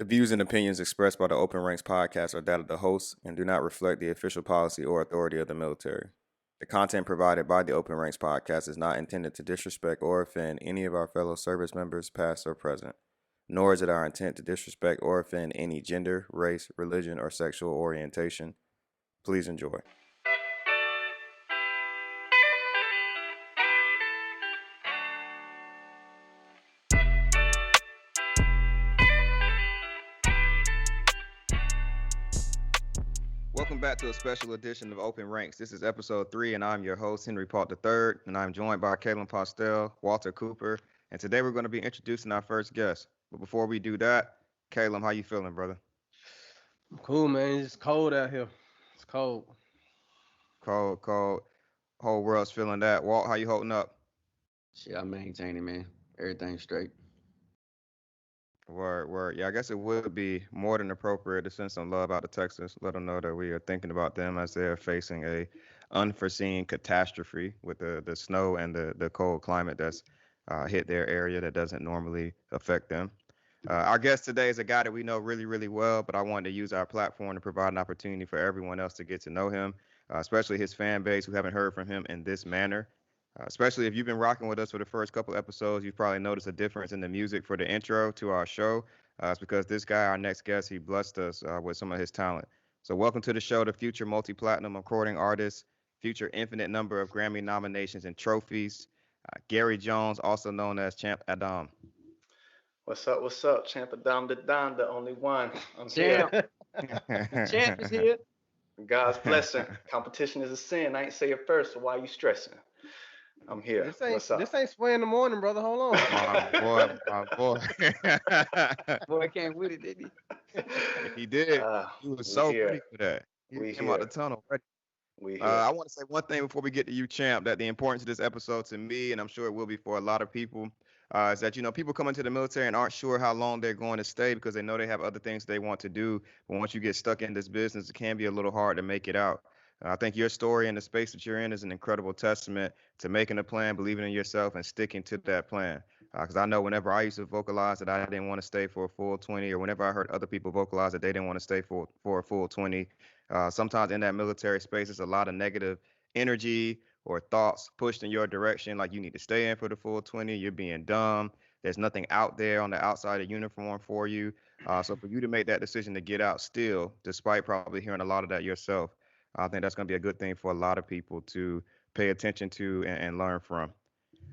The views and opinions expressed by the Open Ranks podcast are that of the host and do not reflect the official policy or authority of the military. The content provided by the Open Ranks podcast is not intended to disrespect or offend any of our fellow service members, past or present, nor is it our intent to disrespect or offend any gender, race, religion, or sexual orientation. Please enjoy. Welcome back to a special edition of Open Ranks. This is episode 3, and I'm your host, Henry Paul III, and I'm joined by Caleb Postel, Walter Cooper, and today we're going to be introducing our first guest. But before we do that, Caleb, how you feeling, brother? Cool, man. It's cold out here. It's cold. Cold, cold. Whole world's feeling that. Walt, how you holding up? Shit, I'm maintaining, man. Everything straight. Word, word. Yeah, I guess it would be more than appropriate to send some love out to Texas. Let them know that we are thinking about them as they're facing a unforeseen catastrophe with the snow and the cold climate that's hit their area that doesn't normally affect them. Our guest today is a guy that we know really, really well, but I wanted to use our platform to provide an opportunity for everyone else to get to know him, especially his fan base who haven't heard from him in this manner. Especially if you've been rocking with us for the first couple episodes, you've probably noticed a difference in the music for the intro to our show. It's because this guy, our next guest, he blessed us with some of his talent. So, welcome to the show, the future multi-platinum recording artist, future infinite number of Grammy nominations and trophies, Gary Jones, also known as Champ Adam. What's up? What's up? Champ Adam the Don, the only one. I'm here. Champ, the champ is here. God's blessing. Competition is a sin. I ain't say it first, so why you stressing? I'm here. This ain't What's up? this ain't sway in the morning, brother. Hold on. My boy. Boy came with it, didn't He did. He we was so here. ready for that. He We came out the here. tunnel ready. We here. I want to say one thing before we get to you, Champ, that the importance of this episode to me, and I'm sure it will be for a lot of people, is that, people come into the military and aren't sure how long they're going to stay because they know they have other things they want to do. But once you get stuck in this business, it can be a little hard to make it out. I think your story and the space that you're in is an incredible testament to making a plan, believing in yourself, and sticking to that plan. Because I know whenever I used to vocalize that I didn't want to stay for a full 20, or whenever I heard other people vocalize that they didn't want to stay for a full 20, sometimes in that military space, there's a lot of negative energy or thoughts pushed in your direction, like you need to stay in for the full 20, you're being dumb. There's nothing out there on the outside of uniform for you. So for you to make that decision to get out still, despite probably hearing a lot of that yourself, I think that's going to be a good thing for a lot of people to pay attention to and learn from.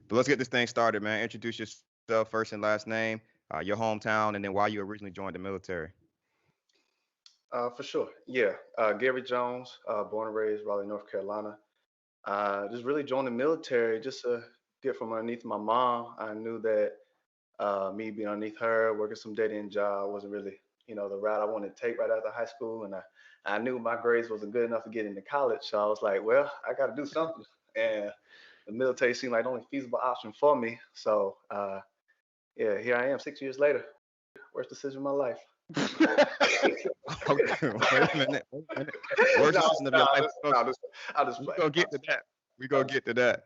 But let's get this thing started, man. Introduce yourself, first and last name, your hometown, and then why you originally joined the military. For sure. Yeah. Gary Jones, born and raised Raleigh, North Carolina. Just really joined the military just to get from underneath my mom. I knew that me being underneath her, working some dead end job wasn't really, the route I wanted to take right after high school. And I knew my grades wasn't good enough to get into college. So I was like, well, I got to do something. And the military seemed like the only feasible option for me. So, yeah, here I am 6 years later. Worst decision of my life. Okay, wait a minute. Wait a minute. Worst no, decision of no, your life. I'll just We play. gonna get to that. We gonna get to that.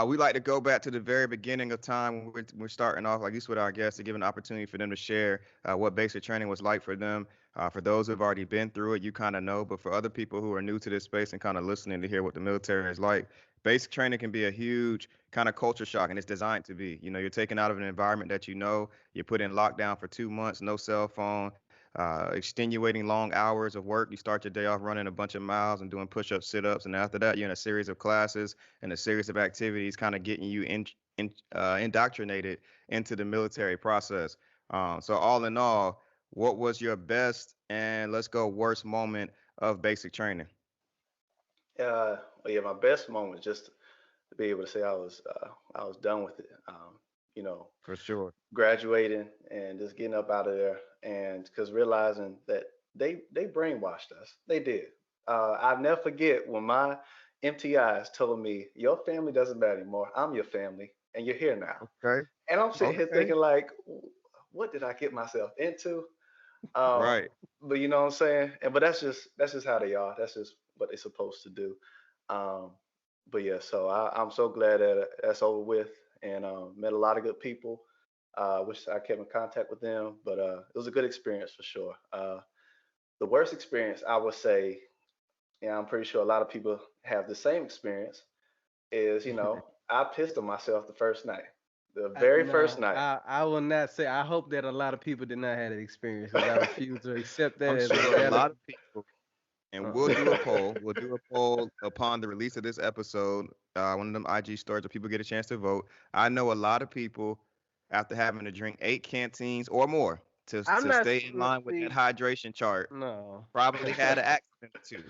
We like to go back to the very beginning of time when we're starting off, like this with our guests, to give an opportunity for them to share what basic training was like for them. For those who've already been through it, you kind of know, but for other people who are new to this space and kind of listening to hear what the military is like, basic training can be a huge kind of culture shock, and it's designed to be. You're taken out of an environment that you're put in lockdown for 2 months, no cell phone, extenuating long hours of work. You start your day off running a bunch of miles and doing push-ups, sit-ups, and after that, you're in a series of classes and a series of activities, kind of getting you indoctrinated into the military process. So all in all, what was your best and let's go worst moment of basic training? Well, yeah, my best moment just to be able to say I was done with it. You know, For sure. graduating and just getting up out of there, and because realizing that they brainwashed us. They did. I'll never forget when my empty eyes told me, "Your family doesn't matter anymore. I'm your family, and you're here now." Okay. And I'm sitting here Okay. thinking like, what did I get myself into? Um, Right. but you know what I'm saying? And but that's just how they are. That's just what they're supposed to do. Um, but yeah, so I'm so glad that that's over with, and met a lot of good people. Wish I kept in contact with them, but it was a good experience for sure. The worst experience, I would say, and I'm pretty sure a lot of people have the same experience, is I pissed on myself the first night, the very first No, night. I will not say. I hope that a lot of people did not have that experience because I refuse to accept that I'm as a sure a valid. lot of people, and we'll Uh, do a poll. We'll do a poll upon the release of this episode. One of them IG stories where people get a chance to vote. I know a lot of people, after having to drink 8 canteens or more I'm to not. stay in line with that See, hydration chart, no. probably had an accident or two.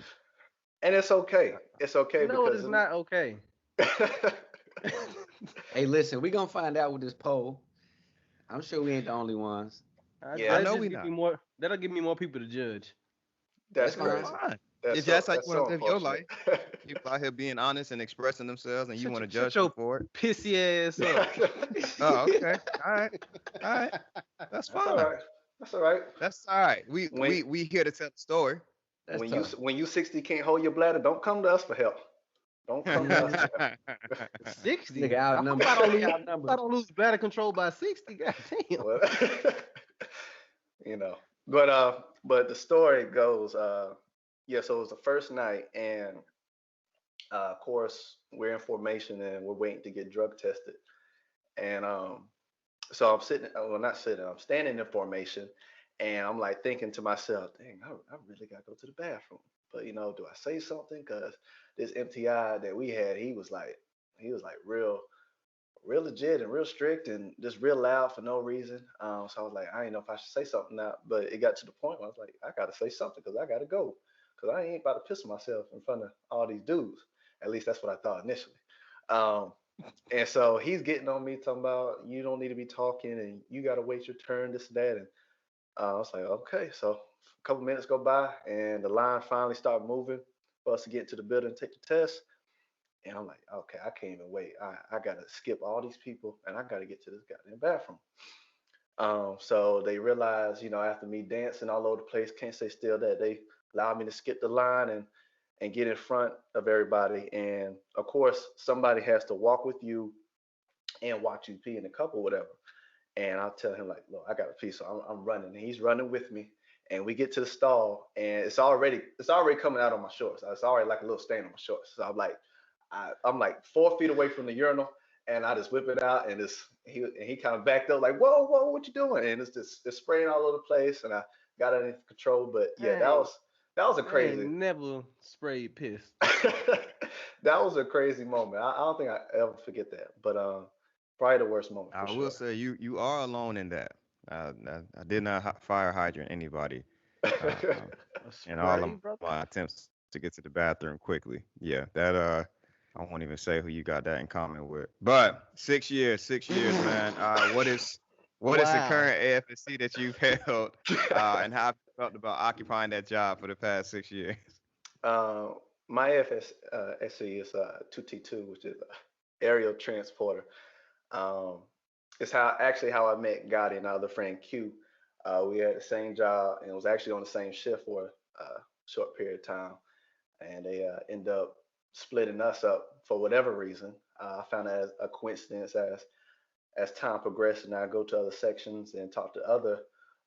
And it's okay. It's okay No, it because is not okay. Hey, listen, we gonna find out with this poll. I'm sure we ain't the only ones. yeah, I That know just we give me not. more. That'll give me more people to judge. that's That's That's fine. crazy. fine. That's If that's how you that's want so to live your unfortunate. life, people out here being honest and expressing themselves, and you want to Shut judge them your for it. pissy ass up. Oh, okay. All right. All right. That's That's all fine. right. That's all right. That's all right. We When we we here to tell the story. That's when you tough. when you 60 can't hold your bladder, don't come to us for help. Don't come to us Mm, for help. 60. Nigga I hope outnumbered. I don't Fully lose. I outnumbered. don't lose battle control by 60. God damn. Well, you know. But the story goes, yeah, so it was the first night, and of course we're in formation and we're waiting to get drug tested. And so I'm sitting, well, not sitting, I'm standing in formation, and I'm like thinking to myself, dang, I really gotta go to the bathroom. But do I say something? Cause this MTI that we had, he was like real legit and real strict and just real loud for no reason. So I was like, I didn't know if I should say something now, but it got to the point where I was like, I gotta say something because I gotta go, because I ain't about to piss myself in front of all these dudes. At least that's what I thought initially. Um, and so he's getting on me talking about you don't need to be talking and you gotta wait your turn, this and that. And I was like, okay. So a couple minutes go by and the line finally started moving for us to get into the building and take the test. And I'm like, okay, I can't even wait. I gotta skip all these people and I gotta get to this goddamn bathroom. So they realized, after me dancing all over the place, can't stay still, that they allowed me to skip the line and get in front of everybody. And of course, somebody has to walk with you and watch you pee in the cup or whatever. And I'll tell him like, look, I got to pee, so I'm running. And he's running with me. And we get to the stall, and it's already coming out on my shorts. It's already like a little stain on my shorts. So I'm like 4 feet away from the urinal, and I just whip it out, and he kind of backed up like, whoa, what you doing? And it's spraying all over the place, and I got it under control. But yeah, that Dang, was a I ain't crazy never sprayed piss. that was a crazy moment. I don't think I ever forget that. But probably the worst moment for I will sure. say you are alone in that. I did not fire hydrant anybody uh, A in all of spray, brother. my attempts to get to the bathroom quickly. Yeah, that I won't even say who you got that in common with. But 6 years, man. What is the Wow. current AFSC that you've held, and how have you felt about occupying that job for the past 6 years? uh, my FS SE is 2T2, which is aerial transporter. Um, it's how I met Gotti and our other friend Q. We had the same job and was actually on the same shift for a short period of time, and they end up splitting us up for whatever reason. I found that as a coincidence as time progressed, and I go to other sections and talk to other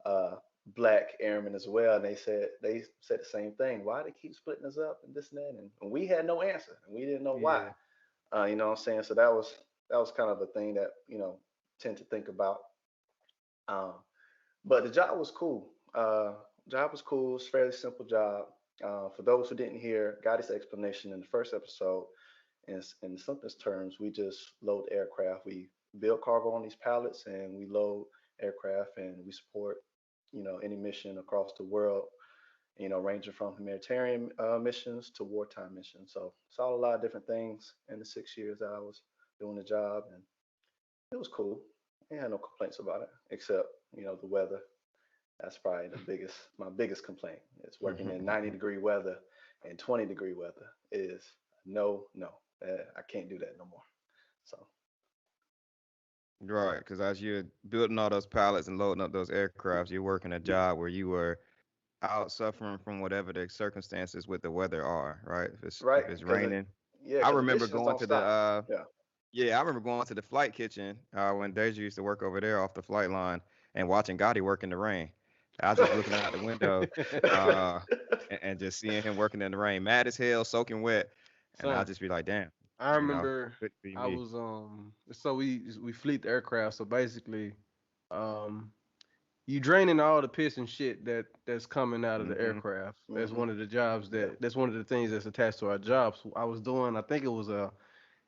uh, black airmen as well, and they said the same thing. Why they keep splitting us up and this and that, and we had no answer, and we didn't know why. Yeah. You know what I'm saying? So that was kind of a thing that tend to think about. Um, but the job was cool. Job was cool. It's a fairly simple job. For those who didn't hear Gotti's explanation in the first episode, in the simplest terms, we just load aircraft. We build cargo on these pallets, and we load aircraft, and we support, any mission across the world. Ranging from humanitarian missions to wartime missions. So saw a lot of different things in the 6 years that I was doing the job, and it was cool. I had no complaints about it, except the weather. That's probably my biggest complaint. It's working in 90-degree weather and 20-degree weather is no, no. I can't do that no more. So Right, because as you're building all those pallets and loading up those aircrafts, you're working a job where you were out suffering from whatever the circumstances with the weather are, right? If it's right, if it's because raining, yeah, I because the remember missions going don't to the stop. Yeah. Yeah, I remember going to the flight kitchen when Deja used to work over there off the flight line and watching Gotti work in the rain. I was just looking out the window uh, and just seeing him working in the rain, mad as hell, soaking wet, and I'll Son, just be like, damn, I you know, remember couldn't be I me. was so we fleet the aircraft. So basically, um you draining all the piss and shit that's coming out of the Hmm. aircraft. That's Hmm. one of the jobs Yeah. that's one of the things that's attached to our jobs. I was doing, I think it was a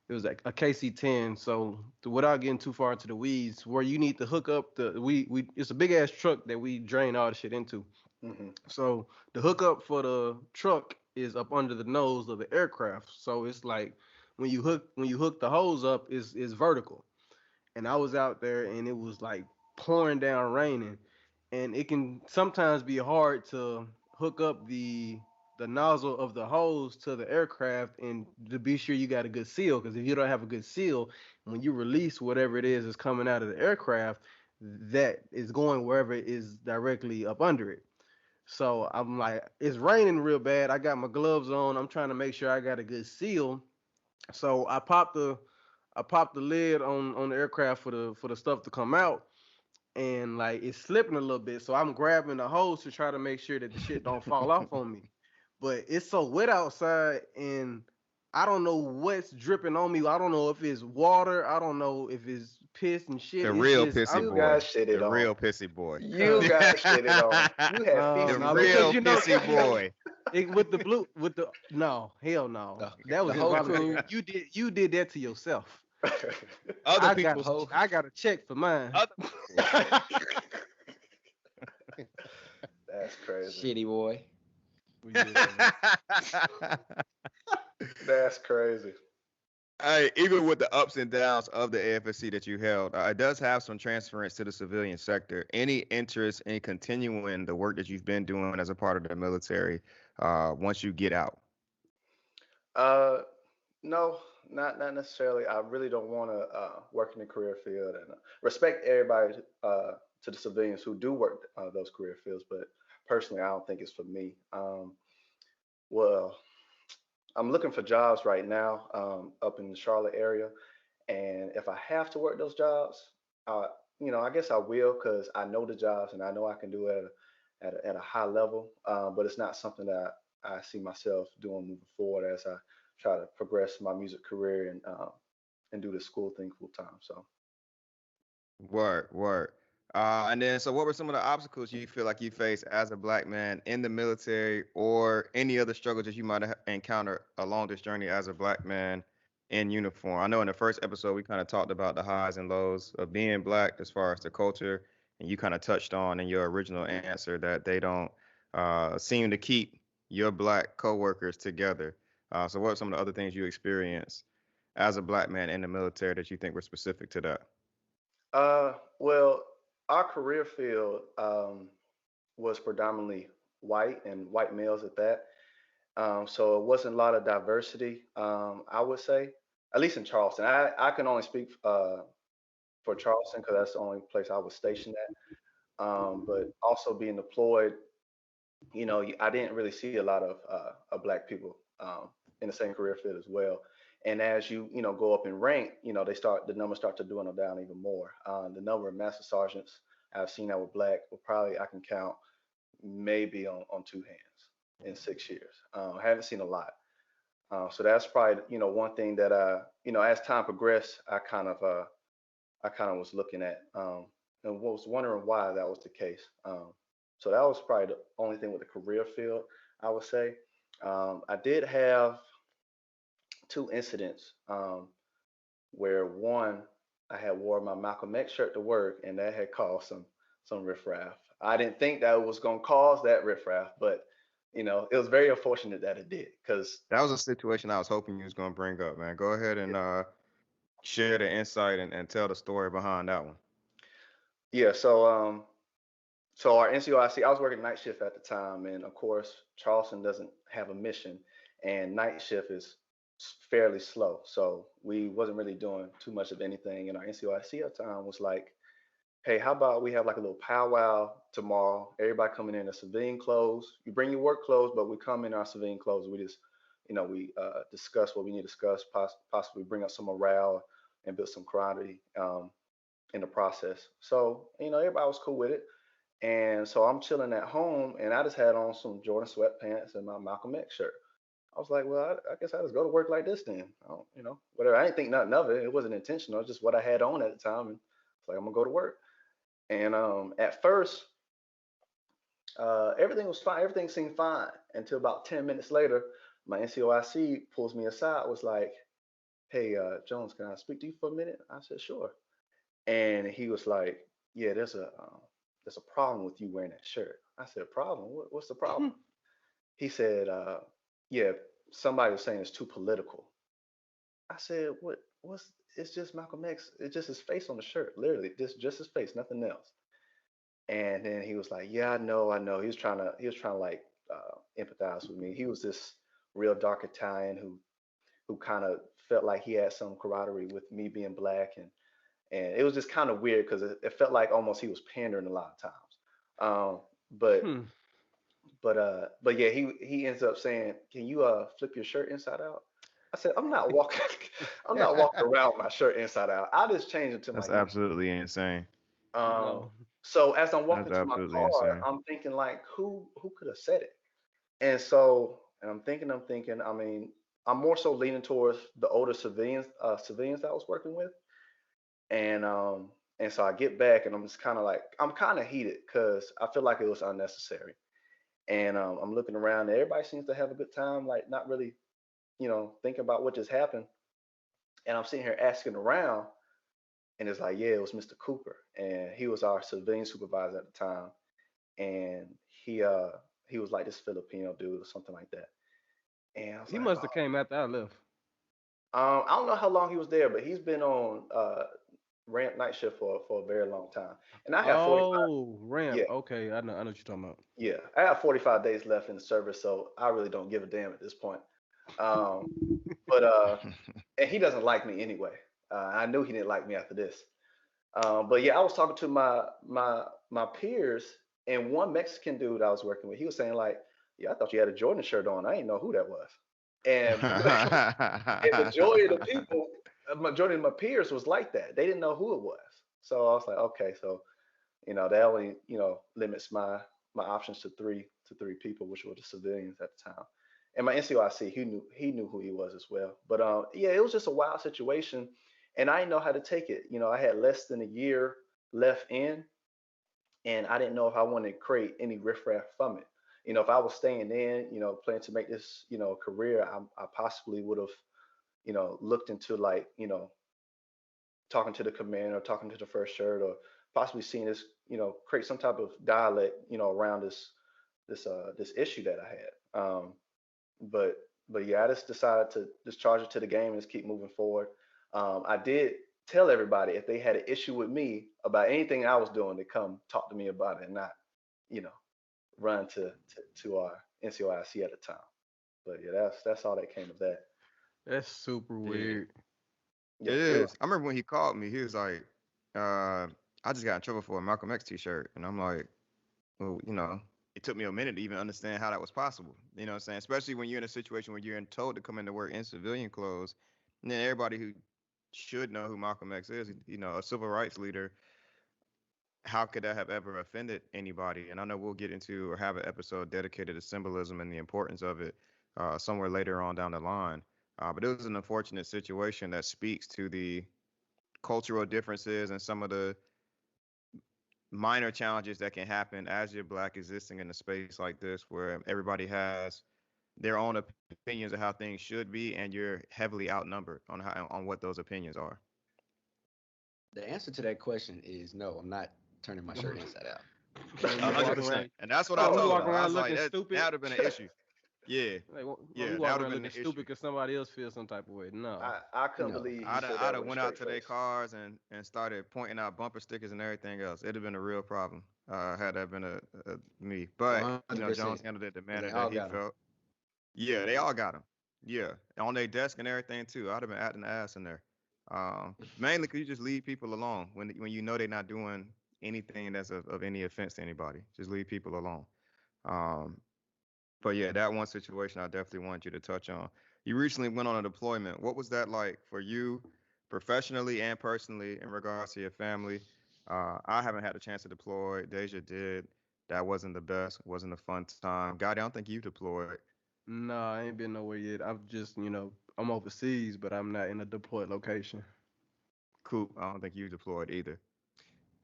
KC-10. So without getting too far into the weeds, where you need to hook up we it's a big ass truck that we drain all the shit into. Hmm. So the hookup for the truck is up under the nose of the aircraft. So it's like when you hook the hose up is vertical. And I was out there and it was like pouring down raining. And it can sometimes be hard to hook up the nozzle of the hose to the aircraft and to be sure you got a good seal. Because if you don't have a good seal, when you release whatever it is that's coming out of the aircraft, that is going wherever it is directly up under it. So I'm like, it's raining real bad. I got my gloves on. I'm trying to make sure I got a good seal. So I popped the lid on the aircraft for the stuff to come out, and like it's slipping a little bit. So I'm grabbing the hose to try to make sure that the shit don't fall off on me. But it's so wet outside, and I don't know what's dripping on me. I don't know if it's water. I don't know if it's piss and shit. The It's real just pissy I'm You got boy. shitted The on. real pissy boy. You cuz got shitted on. You had no The feces no because real you know pissy boy. with the blue with the no hell no The, that the was whole involuntary. crew, You did that to yourself. Other the people's whole I got a check for mine. other people. That's crazy. shitty boy. Yeah. That's crazy. Hey, even with the ups and downs of the AFSC that you held, it does have some transference to the civilian sector. Any interest in continuing the work that you've been doing as a part of the military once you get out? Uh, no, not necessarily. I really don't want to work in the career field, and respect everybody to the civilians who do work those career fields. But personally, I don't think it's for me. Well, I'm looking for jobs right now up in the Charlotte area, and if I have to work those jobs, uh, I guess I will because I know the jobs and I know I can do it at a high level. But it's not something that I see myself doing moving forward as I try to progress my music career and do the school thing full time. So Word, word. And then, so what were some of the obstacles you feel like you faced as a black man in the military, or any other struggles that you might have encountered along this journey as a black man in uniform? I know in the first episode we kind of talked about the highs and lows of being black as far as the culture, and you kind of touched on in your original answer that they don't seem to keep your black coworkers together. So, what are some of the other things you experienced as a black man in the military that you think were specific to that? well, our career field was predominantly white and white males at that. So it wasn't a lot of diversity, I would say, at least in Charleston. I can only speak for Charleston because that's the only place I was stationed at. But also being deployed, I didn't really see a lot of black people in the same career field as well. And as you go up in rank, the numbers start to dwindle down even more. The number of master sergeants I've seen that were black, well, probably I can count maybe on two hands in 6 years. I haven't seen a lot. So that's probably one thing that as time progressed, I kind of was looking at and was wondering why that was the case. So that was probably the only thing with the career field, I would say. I did have two incidents where one, I had wore my Malcolm X shirt to work, and that had caused some riffraff. I didn't think that was gonna cause that riffraff, but it was very unfortunate that it did, because That was a situation I was hoping you was gonna bring up, man. Go ahead and share the insight and tell the story behind that one. yeah. So our NCOIC, I was working night shift at the time, and of course Charleston doesn't have a mission, and night shift is fairly slow. So we wasn't really doing too much of anything, and our NCOIC at the time was like, hey, how about we have like a little powwow tomorrow? Everybody coming in civilian clothes. You bring your work clothes, but we come in our civilian clothes. We just, we discuss what we need to discuss, possibly bring up some morale and built some camaraderie in the process. So, everybody was cool with it. And so I'm chilling at home and I just had on some Jordan sweatpants and my Malcolm X shirt. I was like, well, I guess I just go to work like this then. I don't, whatever. I didn't think nothing of it. It wasn't intentional. It's just what I had on at the time. And it's like, I'm gonna go to work. And at first, everything was fine. Everything seemed fine until about 10 minutes later, my NCOIC pulls me aside, was like, hey, Jones, can I speak to you for a minute? I said, sure. And he was like, yeah, there's a problem with you wearing that shirt. I said, problem? What's the problem? He said, yeah, somebody was saying it's too political. I said, what's it's just Malcolm X. It's just his face on the shirt, literally, just his face, nothing else. And then he was like, yeah, I know. He was trying to like empathize with me. He was this real dark Italian who kind of felt like he had some camaraderie with me being black, and it was just kind of weird because it felt like almost he was pandering a lot of times. Um, but Hmm. but yeah, he ends up saying, "Can you flip your shirt inside out?" I said, "I'm not walking, I'm not walking around with my shirt inside out. I just changed it to my That's uniform." absolutely insane. Um, No. so as I'm That's walking to my absolutely car, insane. I'm thinking like, who could have said it? And I'm thinking. I mean, I'm more so leaning towards the older civilians that I was working with, and um, and so I get back and I'm just kind of like, I'm kind of heated because I feel like it was unnecessary. And I'm looking around, and everybody seems to have a good time, like not really, thinking about what just happened. And I'm sitting here asking around, and it's like, yeah, it was Mr. Cooper, and he was our civilian supervisor at the time, and he uh he was like this Filipino dude or something like that. And I was He like, must have came after I left. I don't know how long he was there, but he's been on ramp night shift for a very long time. And I have 45, Oh, ramp. yeah, Okay, I know what you're talking about. yeah, I have 45 days left in the service, so I really don't give a damn at this point. Um, but and he doesn't like me anyway. I knew he didn't like me after this. But yeah, I was talking to my peers, and one Mexican dude I was working with, he was saying like, "Yeah, I thought you had a Jordan shirt on. I didn't know who that was." And and majority of my peers was like that. They didn't know who it was. So I was like, okay, so that only limits my options to three people, which were the civilians at the time. And my NCOIC, he knew who he was as well. But yeah, it was just a wild situation, and I didn't know how to take it. I had less than a year left in, and I didn't know if I wanted to create any riffraff from it. If I was staying in, planning to make this, career, I possibly would have, looked into like, talking to the commander, talking to the first shirt, or possibly seeing this, create some type of dialect, around this issue that I had. But but yeah, I just decided to just charge it to the game and just keep moving forward. I did tell everybody if they had an issue with me about anything I was doing to come talk to me about it and not, you know, run to our NCOIC at the time. But yeah, that's all that came of that. That's super Yeah, weird. it Yeah, it was. is. I remember when he called me, he was like, I just got in trouble for a Malcolm X t-shirt. And I'm like, well, it took me a minute to even understand how that was possible. You know what I'm saying? Especially when you're in a situation where you're told to come into work in civilian clothes. And then everybody who should know who Malcolm X is, a civil rights leader, how could that have ever offended anybody? And I know we'll get into or have an episode dedicated to symbolism and the importance of it somewhere later on down the line. But it was an unfortunate situation that speaks to the cultural differences and some of the minor challenges that can happen as you're black existing in a space like this where everybody has their own opinions of how things should be and you're heavily outnumbered on what those opinions are. The answer to that question is no. I'm not turning my shirt inside out. So A you hundred walking percent. around, And that's what I so you told walking him. I around was like, looking that stupid. would have been an issue. Yeah. Like, you Yeah, that walking would have around been an looking stupid issue. because somebody else feels some type of way. No. I couldn't No. believe you I'd have, said I'd that have with a went out straight to their face. cars and started pointing out bumper stickers and everything else. It'd have been a real problem had that been me. But, 100%. Jones handled it the And manner they that all he got them. felt. Yeah, they all got them. Yeah, on their desk and everything too. I'd have been acting the ass in there. Mainly because you just leave people alone when you know they're not doing anything that's of any offense to anybody. Just leave people alone. Um, but yeah, that one situation I definitely wanted you to touch on. You recently went on a deployment. What was that like for you? professionally and personally in regards to your family. I haven't had a chance to deploy. Deja did. That wasn't the best. Wasn't a fun time. Gotti, I don't think you deployed. Nah, I ain't been nowhere yet. I've just, I'm overseas, but I'm not in a deployed location. Coop, I don't think you deployed either.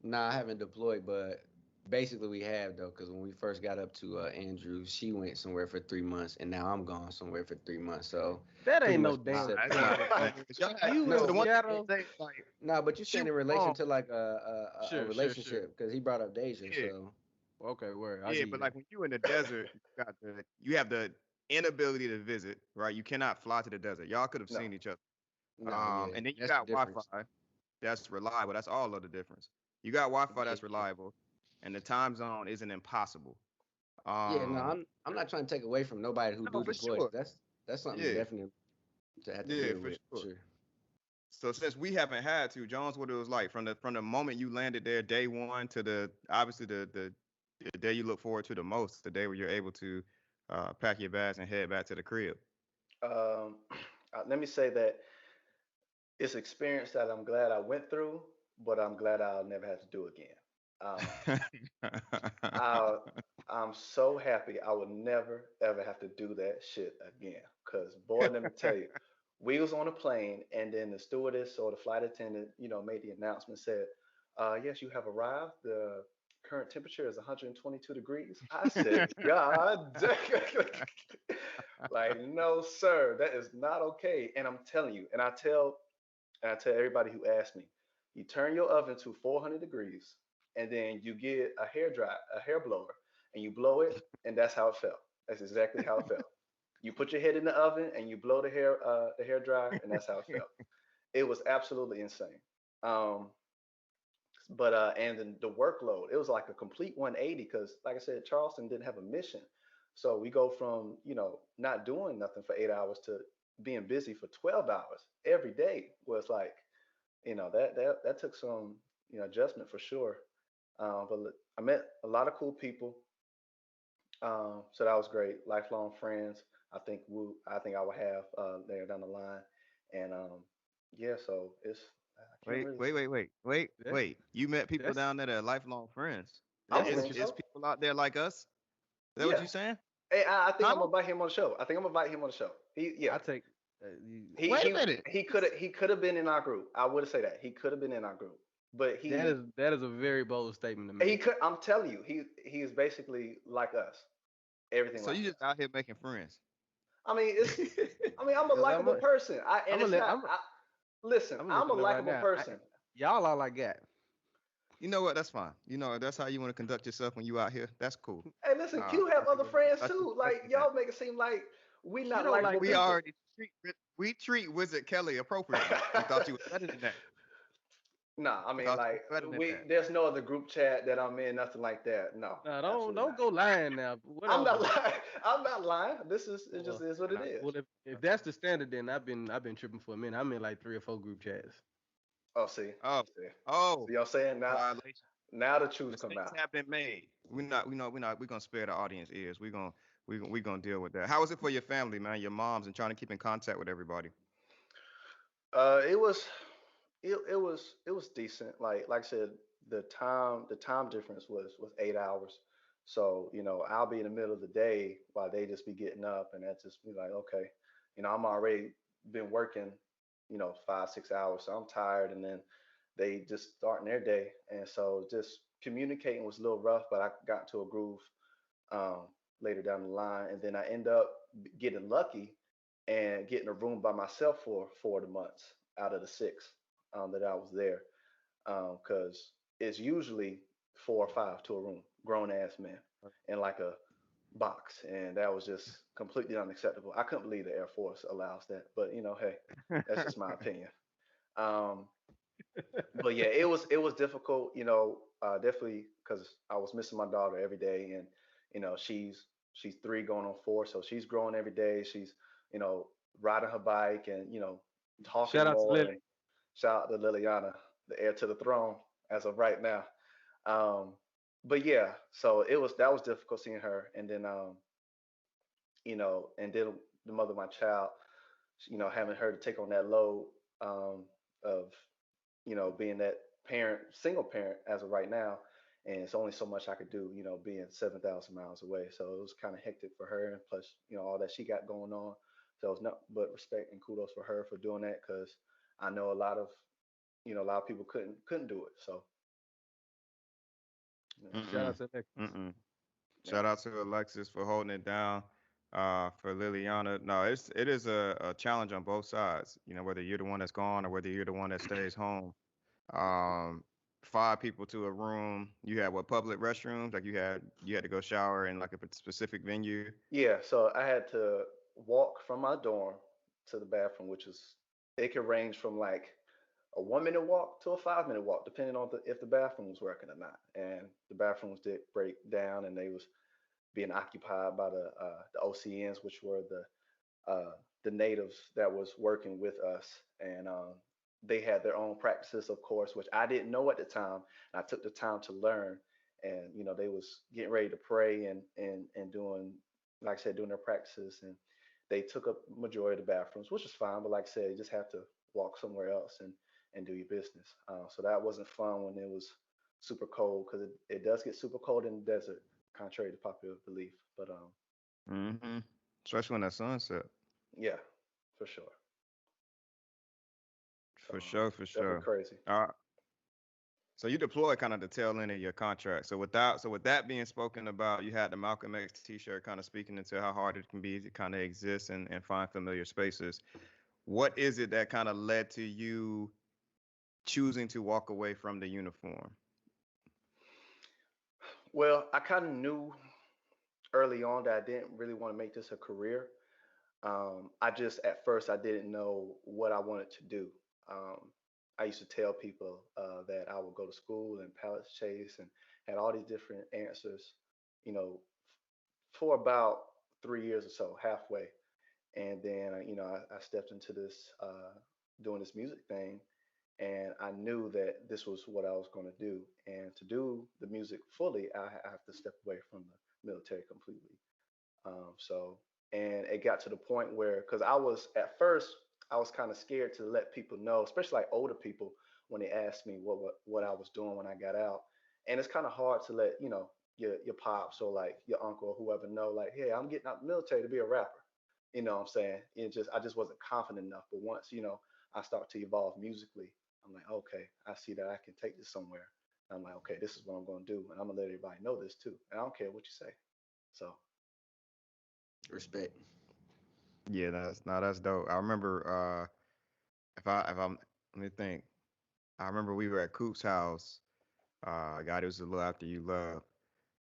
Nah, I haven't deployed, but basically we have though, because when we first got up to Andrews, she went somewhere for 3 months, and now I'm gone somewhere for 3 months. So That pretty ain't no much we damn set That's plans. not thing. the thing. But y'all had, You so in the No, one thing I Seattle? say, like, no, but you she saying was in relation wrong. to like a Sure, sure, sure. relationship, because he brought up Deja. Yeah, So Okay, word. I yeah, give you but that. like when you in the desert, you have the inability to visit, right? You cannot fly to the desert. Y'all could have No. seen each other. nah, yeah, And then you that's the got difference. Wi-Fi that's reliable. That's all of the difference. You got Wi-Fi Yeah, that's reliable, and the time zone isn't impossible. yeah. No, Um, I'm not trying to take away from nobody who no, do for deploy. 'Cause sure. that's something Yeah, definitely to have to yeah, deal for with. sure. Sure. So since we haven't had to, Jones, what it was like from the moment you landed there, day one, to the obviously the day you look forward to the most, the day where you're able to pack your bags and head back to the crib. Um, let me say that it's experience that I'm glad I went through, but I'm glad I'll never have to do again. Um, I, I'm so happy I would never ever have to do that shit again. Cause boy, let me tell you, we was on a plane and then the stewardess or the flight attendant, made the announcement said, yes, you have arrived. The current temperature is 122 degrees. I said, God, like no, sir, that is not okay. And I'm telling you, and I tell everybody who asks me, you turn your oven to 400 degrees, and then you get a hair blower, and you blow it, and that's how it felt. That's exactly how it felt. You put your head in the oven and you blow the hair dryer, and that's how it felt. It was absolutely insane. Um, but and then the workload, it was like a complete 180 because, like I said, Charleston didn't have a mission, so we go from not doing nothing for 8 hours to being busy for 12 hours every day. Was like that took some adjustment for sure. But I met a lot of cool people, so that was great. Lifelong friends. I think I will have later down the line, and yeah. So I can't Wait, really wait, say. wait, wait, wait, That's wait. You met people that's down there that are lifelong friends. I that's would Is think is interesting. so. people out there like us? Is that what Yeah. you saying? Hey, I think I'm Huh? gonna invite him on the show. I think I'm gonna invite him on the show. Yeah. I take He Wait a he minute. he could have been in our group. I would say that he could have been in our group, but that is a very bold statement to he make. could. I'm telling you, he is basically like us. Everything So like you just us. out here making friends. I mean, it's. I mean, I'm a Cause I'm likable a, person. And I'm gonna it's let not. Listen, I'm gonna let I'm a you know right likable now. person. Y'all all I got. You know what? That's fine. You know, that's how you want to conduct yourself when you out here. That's cool. Hey, listen, Q I have think other friends I should too. respect Like you that. y'all make it seem like we You not don't likable like We them. people. already we treat Wizard Kelly appropriately. We thought you was better than that. Nah, I We mean thought you like was better than that. there's no other group chat that I'm in, nothing like that. No, Nah, absolutely don't not. go lying now. I'm not Whatever. lying. I'm not lying. This is it just Well, is what it is. well, if that's the standard, then I've been tripping for a minute. I'm in like 3 or 4 group chats. Oh, see, Oh, see, oh, see. I'm saying violation. now the truth come Mistakes out. have been made. We're gonna spare the audience ears. We're gonna deal with that. How was it for your family, man? Your moms and trying to keep in contact with everybody. It was it was decent. Like I said, the time difference was 8 hours. So I'll be in the middle of the day while they just be getting up, and that just be like okay, I'm already been working 5 6 hours, so I'm tired, and then they just starting their day, and so just communicating was a little rough, but I got to a groove um, later down the line, and then I end up getting lucky and getting a room by myself for 4 of the months out of the six that I was there, because it's usually 4 or 5 to a room, grown ass men, in like a box, and that was just completely unacceptable. I couldn't believe the Air Force allows that, but hey, that's just my opinion. Um, but yeah, it was difficult, definitely because I was missing my daughter every day, and she's 3 going on 4, so she's growing every day. She's you know riding her bike and talking Shout out to more. And Lily. shout out to Liliana, the heir to the throne as of right now. Um, but yeah, so that was difficult seeing her, and then and then the mother of my child, having her to take on that load. Um, of being that single parent as of right now, and it's only so much I could do, being 7,000 miles away. So it was kind of hectic for her, and plus, all that she got going on. So it's not but respect and kudos for her for doing that, because I know a lot of people couldn't do it. So Shout out Mm-mm. to Nick. Mm-mm. yeah, Shout out to Alexis for holding it down. For Liliana, no, it is a challenge on both sides. Whether you're the one that's gone or whether you're the one that stays home. Um, 5 people to a room. You had what, public restrooms? Like you had to go shower in like a specific venue. yeah. So I had to walk from my dorm to the bathroom, which is it could range from like a 1 minute walk to a 5 minute walk, depending on if the bathroom was working or not. And the bathrooms did break down, and they was being occupied by the OCNs, which were the natives that was working with us, and they had their own practices, of course, which I didn't know at the time. And I took the time to learn, and they was getting ready to pray and doing, like I said, doing their practices, and they took up majority of the bathrooms, which is fine. But like I said, you just have to walk somewhere else and do your business. So that wasn't fun when it was super cold, because it does get super cold in the desert, contrary to popular belief. But Hmm. Especially when that sunset. yeah, for sure. So For sure, for definitely sure. crazy. Uh, so you deployed kind of the tail end of your contract. So with that being spoken about, you had the Malcolm X T-shirt kind of speaking into how hard it can be to kind of exist and find familiar spaces. What is it that kind of led to you choosing to walk away from the uniform? Well, I kind of knew early on that I didn't really want to make this a career. I just at first I didn't know what I wanted to do. Um, I used to tell people that I would go to school and pallets chase and had all these different answers, you know, for about 3 years or so, halfway. And then I stepped into this doing this music thing, and I knew that this was what I was going to do. And to do the music fully, I have to step away from the military completely. So, and it got to the point where, because I was at first, I was kind of scared to let people know, especially like older people, when they asked me what I was doing when I got out. And it's kind of hard to let your pops or like your uncle or whoever know, like, hey, I'm getting out the military to be a rapper. You know what I'm saying? I just wasn't confident enough. But once I start to evolve musically, I'm like, okay, I see that I can take this somewhere. And I'm like, okay, this is what I'm gonna do, and I'm gonna let everybody know this too. And I don't care what you say. So Respect. Yeah, that's dope. I remember if I'm let me think. I remember we were at Coop's house. God, it was a little after you left.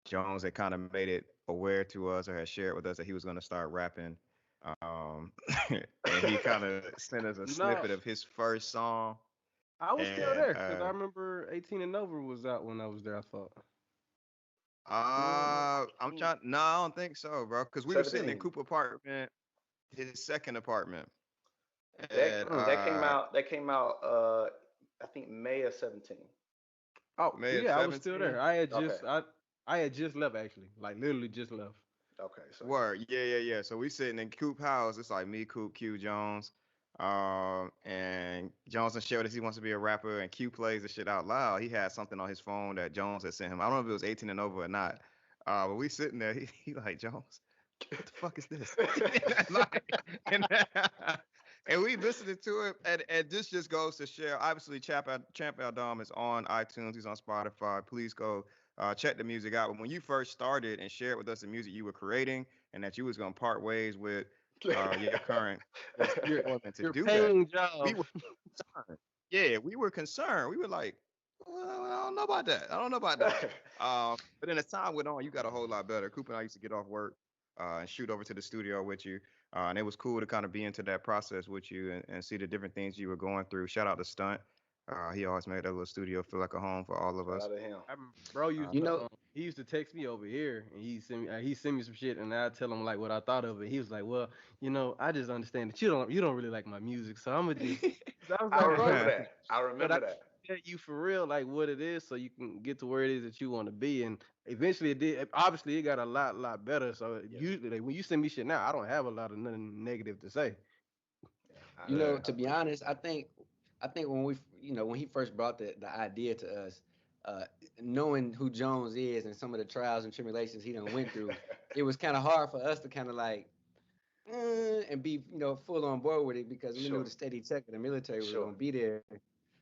Jones had kind of made it aware to us or had shared with us that he was going to start rapping. Um, and he kind of sent us a No, snippet of his first song. I was still And there because I remember 18 and Over was out when I was there. I thought. I'm trying. No, I don't think so, bro. Because we were sitting in 17. Coop apartment, his second apartment, That and Mm. that came out. That came out. I think May of 17. Oh May of yeah, I was still there. 17. Okay. I had just left actually, like literally just left. Okay. So yeah. Word, yeah, yeah, yeah. So we sitting in Coop house. It's like me, Coop, Q Jones, and Jones shared that he wants to be a rapper, and Q plays the shit out loud. He had something on his phone that Jones had sent him. I don't know if it was 18 and over or not. But we sitting there. He like, Jones, what the fuck is this? and, and we listening to it, and this just goes to share. Obviously, Champ Dom is on iTunes. He's on Spotify. Please go check the music out. But when you first started and shared with us the music you were creating, and that you was gonna part ways with your current Your employment to your do that, paying we job. were concerned. Yeah, we were concerned. We were like, well, I don't know about that. I don't know about that. But then as time went on, you got a whole lot better. Cooper and I used to get off work and shoot over to the studio with you. And it was cool to kind of be into that process with you and see the different things you were going through. Shout out to Stunt. He always made that little studio feel like a home for all of Shout out us. to him. I remember bro Uh, used You to know, he used to text me over here and he send me some shit and I tell him like what I thought of it. He was like, well, I just understand that you don't really like my music, so I'm gonna just. I was I like, bro, remember that. I but I remember that. tell you for real like what it is so you can get to where it is that you want to be. And eventually it did. Obviously it got a lot better. So Yeah. usually like, when you send me shit now, I don't have a lot of nothing negative to say. Yeah. to be honest, I think I think when when he first brought the idea to us, uh, knowing who Jones is and some of the trials and tribulations he done went through, it was kind of hard for us to kind of like and be full on board with it because we knew Sure, the steady check of the military was sure. gonna be there.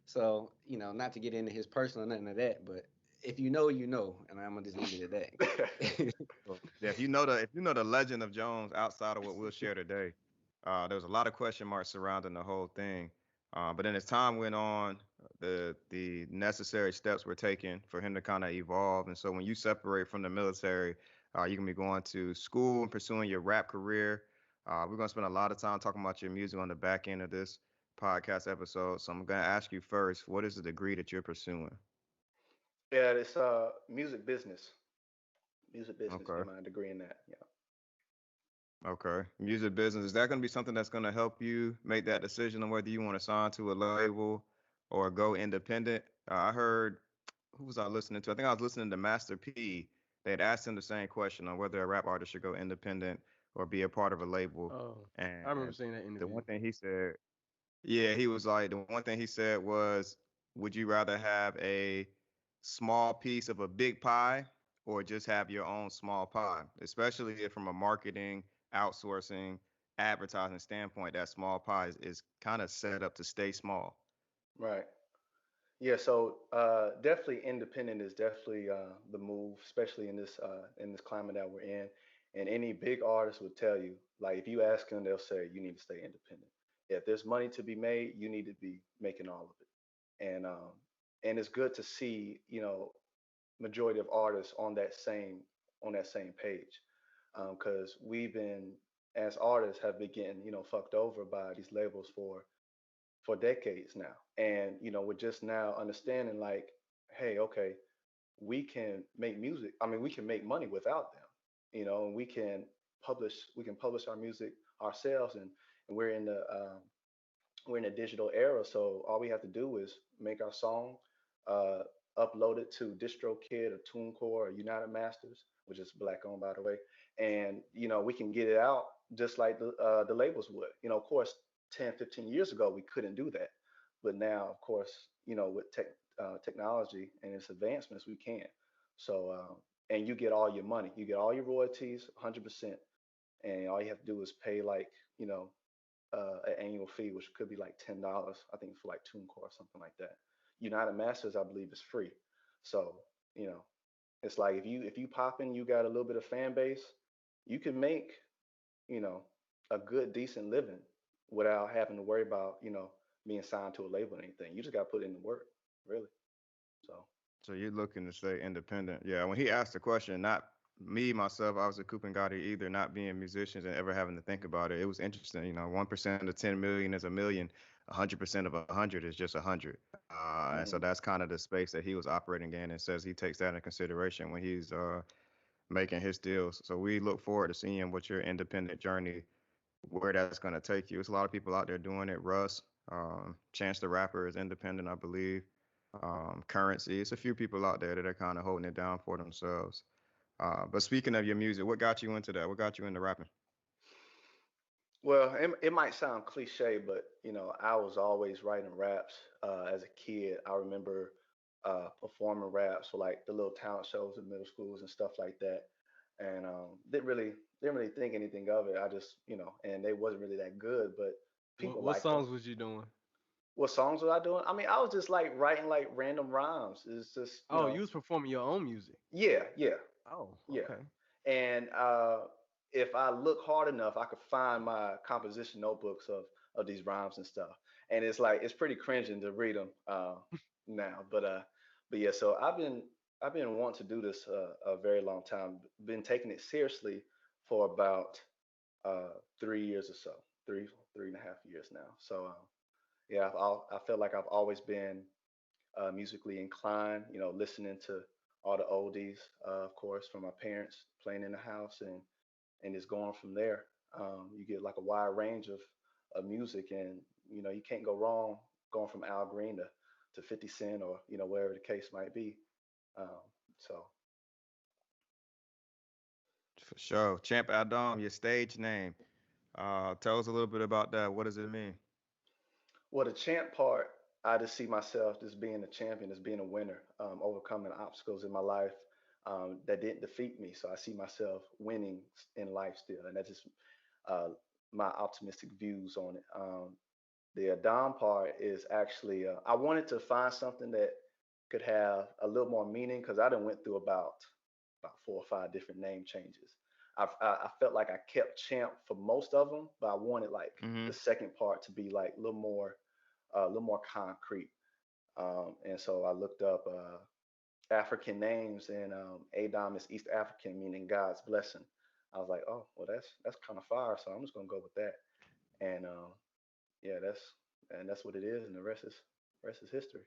So not to get into his personal nothing of that, but if you know, you know, and I'm gonna just leave it at that. Well, yeah, if you know the legend of Jones outside of what we'll share today, there was a lot of question marks surrounding the whole thing. But then as time went on, the necessary steps were taken for him to kind of evolve. And so when you separate from the military, you can be going to school and pursuing your rap career. We're gonna spend a lot of time talking about your music on the back end of this podcast episode. So I'm gonna ask you first, what is the degree that you're pursuing? Yeah, it's music business. Music business. Okay. Get my degree in that. Yeah. Okay. Music business. Is that going to be something that's going to help you make that decision on whether you want to sign to a label or go independent? I heard, who was I listening to? I think I was listening to Master P. They had asked him the same question on whether a rap artist should go independent or be a part of a label. Oh, I remember And seeing that the interview. one thing he said, yeah, he was like, the one thing he said was, would you rather have a small piece of a big pie or just have your own small pie? Especially if from a marketing, outsourcing, advertising standpoint, that small pie is kind of set up to stay small. Right. Yeah. So definitely independent is definitely the move, especially in this climate that we're in. And any big artist would tell you, like if you ask them, they'll say you need to stay independent. If there's money to be made, you need to be making all of it. And it's good to see, majority of artists on that same page, because we've been as artists have been getting fucked over by these labels for decades now, and we're just now understanding like, hey, okay, we can make money without them, and we can publish our music ourselves, and we're in a digital era, so all we have to do is make our song, uh, upload it to DistroKid or TuneCore or United Masters, which is black owned by the way, and we can get it out just like the labels would. Of course, 10, 15 years ago we couldn't do that, but now, of course, with technology and its advancements, we can. So, and you get all your money, you get all your royalties, 100%, and all you have to do is pay like an annual fee, which could be like $10, I think, for like TuneCore or something like that. United Masters, I believe, is free. So, you know, it's like if you pop in, you got a little bit of fan base, you can make, you know, a good, decent living without having to worry about, being signed to a label or anything. You just gotta put in the work, really. So So you're looking to stay independent. Yeah, when he asked the question, not me myself, I was a Coop and Gotti either, not being musicians and ever having to think about it. It was interesting. 1% of 10 million is a million. 100% of 100 is just 100. And so mhm. that's kind of the space that he was operating in, and says he takes that into consideration when he's making his deals. So we look forward to seeing what your independent journey, where that's going to take you. There's a lot of people out there doing it. Russ, Chance the Rapper is independent, I believe. Currency, it's a few people out there that are kind of holding it down for themselves. But speaking of your music, what got you into that? What got you into rapping? Well, it might sound cliche, but I was always writing raps as a kid. I remember performing raps for like the little talent shows in middle schools and stuff like that, and didn't really think anything of it. I just and they wasn't really that good, but What people what liked them. songs was you doing? What songs was I doing? I mean, I was just like writing like random rhymes. It's just Oh, you was performing your own music. yeah, yeah, Oh, yeah. okay. And if I look hard enough, I could find my composition notebooks of these rhymes and stuff. And it's like it's pretty cringing to read them now. But yeah. So I've been wanting to do this a very long time. Been taking it seriously for about 3 years or so, three and a half years now. So yeah, I feel like I've always been musically inclined, listening to all the oldies, of course, from my parents playing in the house, and it's going from there. You get like a wide range of music, and you can't go wrong going from Al Green to 50 Cent or wherever the case might be. Um, so, For sure. Champ Adam, your stage name. Tell us a little bit about that. What does it mean? well, the chant part. I just see myself as being a champion, as being a winner, overcoming obstacles in my life that didn't defeat me. So I see myself winning in life still, and that's just uh, my optimistic views on it. The Adam part is actually I wanted to find something that could have a little more meaning because I done went through about 4 or 5 different name changes. I felt like I kept champ for most of them, but I wanted like Mm-hmm. the second part to be like a little more concrete. And so I looked up African names, and Adam is East African, meaning God's blessing. I was like, oh, well, that's kind of fire, so I'm just gonna go with that. And yeah, that's what it is, and the rest is history.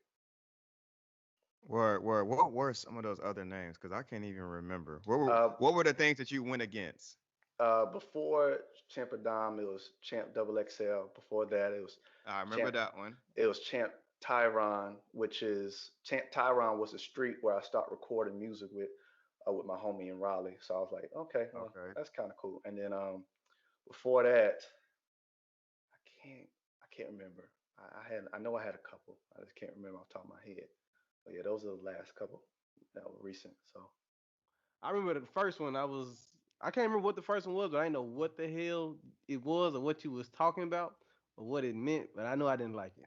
What were some of those other names? Because I can't even remember. Uh, What were the things that you went against? Before Champ Adam, it was Champ Double XL. Before that, I remember Champ that one. it was Champ Tyron, which is Champ Tyron was a street where I started recording music with my homie in Raleigh. So I was like, okay, well, Okay. that's kind of cool. And then before that, I can't remember. I know I had a couple. I just can't remember off the top of my head. But yeah, those are the last couple that were recent. So I remember the first one. I can't remember what the first one was, but I didn't know what the hell it was or what you was talking about or what it meant. But I know I didn't like it.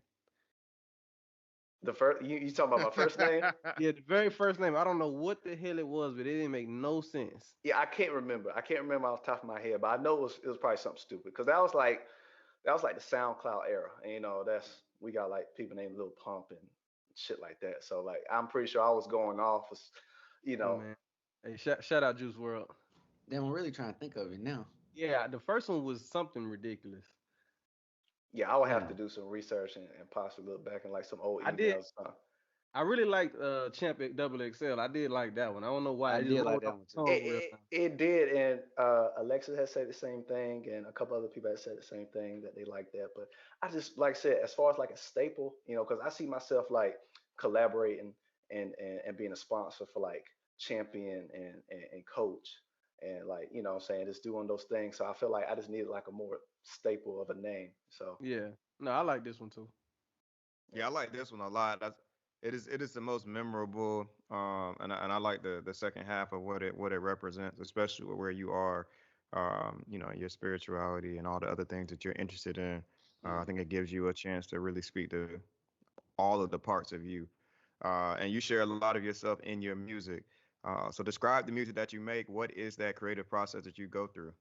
the first you talking about my first name? Yeah, the very first name. I don't know what the hell it was, but it didn't make no sense. Yeah, I can't remember. I can't remember off the top of my head, but I know it was probably something stupid because that was like the SoundCloud era, and that's we got like people named Lil Pump and shit like that. So like I'm pretty sure I was going off as, you Oh know, man. Hey, shout out Juice World. Damn, I'm really trying to think of it now. Yeah, the first one was something ridiculous. yeah, I would have to Hmm. do some research and possibly look back in like some old I did. emails. I really liked Champ Double XL. I did like that one. I don't know why. I It just did like rolled off that one the too. tongue real It, nice. it, it did, and Alexis has said the same thing, and a couple other people have said the same thing that they like that. But I just like I said, as far as like a staple, because I see myself like collaborating and being a sponsor for like Champion and Coach, and like what I'm saying, just doing those things. So I feel like I just needed like a more staple of a name. So Yeah. No, I like this one too. Yeah, I like this one a lot. It is the most memorable, and I like the second half of what it represents, especially with where you are, your spirituality and all the other things that you're interested in. I Mm. think it gives you a chance to really speak to all of the parts of you, and you share a lot of yourself in your music. So describe the music that you make. What is that creative process that you go through?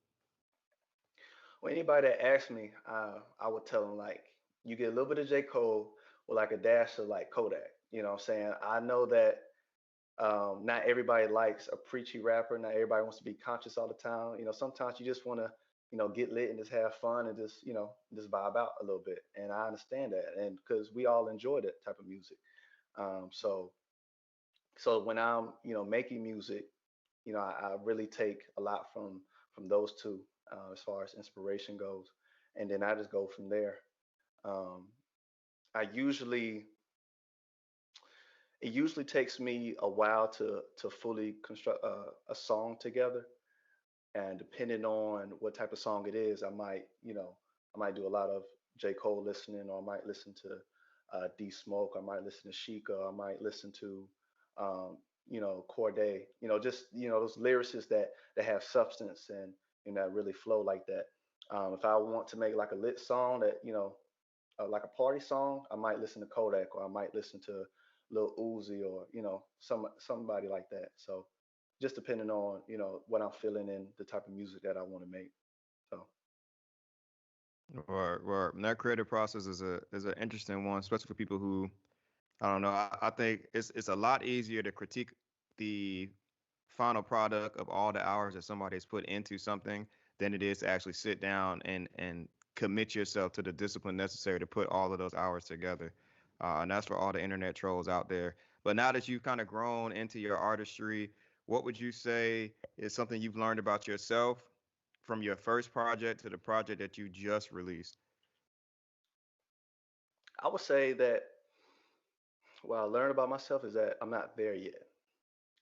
well, anybody that asks me, I would tell them like you get a little bit of J. Cole with like a dash of like Kodak. You know what I'm saying? I know that not everybody likes a preachy rapper. Not everybody wants to be conscious all the time. Sometimes you just want to, get lit and just have fun and just vibe out a little bit. And I understand that, and because we all enjoy that type of music. So when I'm, making music, I really take a lot from those two as far as inspiration goes, and then I just go from there. Um, I usually it usually takes me a while to fully construct a song together, and depending on what type of song it is, I might do a lot of J. Cole listening, or I might listen to D Smoke, I might listen to Sheikah, I might listen to um, Corday, just those lyricists that have substance and that really flow like that. If I want to make like a lit song that like a party song, I might listen to Kodak, or I might listen to Lil Uzi, or somebody like that. So just depending on what I'm feeling and the type of music that I want to make. So Or that creative process is an interesting one, especially for people who I don't know. I think it's a lot easier to critique the final product of all the hours that somebody's put into something than it is to actually sit down and commit yourself to the discipline necessary to put all of those hours together. And that's for all the internet trolls out there. But now that you've kind of grown into your artistry, what would you say is something you've learned about yourself from your first project to the project that you just released? I would say that what I learned about myself is that I'm not there yet.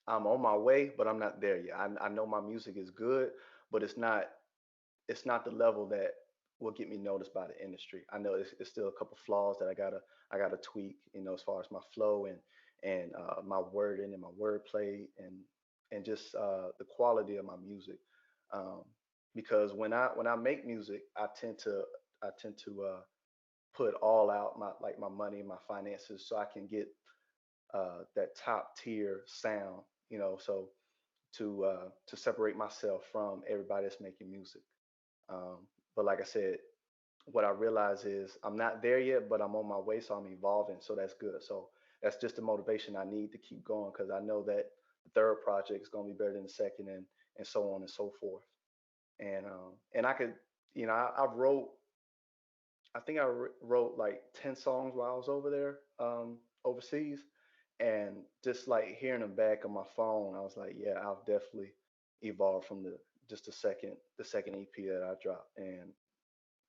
I'm on my way, but I'm not there yet. I know my music is good, but it's not the level that will get me noticed by the industry. I know it's still a couple flaws that I gotta tweak, as far as my flow and my wording and my wordplay and just the quality of my music. Um, because when I make music, I tend to put all out my money and my finances so I can get that top tier sound, so to separate myself from everybody that's making music. But like I said, what I realize is I'm not there yet, but I'm on my way, so I'm evolving. So that's good. So that's just the motivation I need to keep going because I know that the third project is going to be better than the second, and so on and so forth. And I could, I wrote, I think wrote like 10 songs while I was over there, overseas, and just like hearing them back on my phone, I was like, yeah, I've definitely evolved from the second EP that I dropped, and